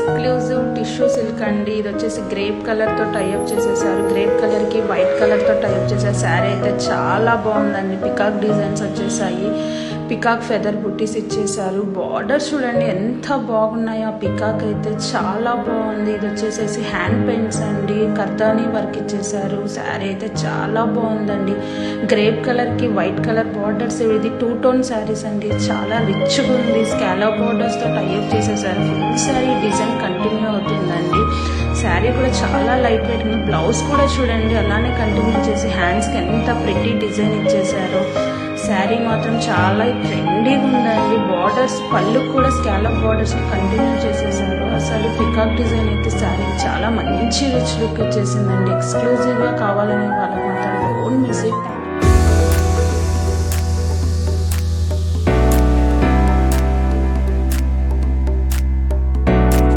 Exclusive tissue silk అండి. ఇది వచ్చేసి గ్రేప్ కలర్తో టైఅప్ చేసేసారు. గ్రేప్ కలర్కి వైట్ కలర్తో టైఅప్ చేశారు. శారీ అయితే చాలా బాగుందండి. పికాక్ డిజైన్స్ వచ్చేసాయి. పికాక్ ఫెదర్ బుట్టీస్ ఇచ్చేసారు. బార్డర్స్ చూడండి ఎంత బాగున్నాయో. పికాక్ అయితే చాలా బాగుంది. ఇది వచ్చేసేసి హ్యాండ్ పెయింట్స్ అండి. కర్దానీ వర్క్ ఇచ్చేసారు. శారీ అయితే చాలా బాగుందండి. గ్రేప్ కలర్కి వైట్ కలర్ బార్డర్స్. ఇది 2 టోన్ శారీస్ అండి. చాలా రిచ్గా ఉంది. స్కాలప్ బార్డర్స్తో టైఅప్ చేసేసారు. ఫుల్ శారీ డిజైన్ కంటిన్యూ అవుతుందండి. శారీ కూడా చాలా లైట్ వెయిట్ ఉంది. బ్లౌజ్ కూడా చూడండి అలానే కంటిన్యూ చేసి హ్యాండ్స్కి ఎంత ప్రిటీ డిజైన్ ఇచ్చేసారు. శారీ మాత్రం చాలా ట్రెండీగా ఉందండి. బార్డర్స్ పళ్ళు కూడా స్కాలప్ బార్డర్స్ కంటిన్యూ చేసేసారు. అసలు పికాక్ డిజైన్ అయితే శారీ చాలా మంచి రిచ్ లుక్ వచ్చేసిందండి. ఎక్స్క్లూజివ్గా కావాలనే వాళ్ళకి మాత్రం డోంట్ మిస్ ఇట్.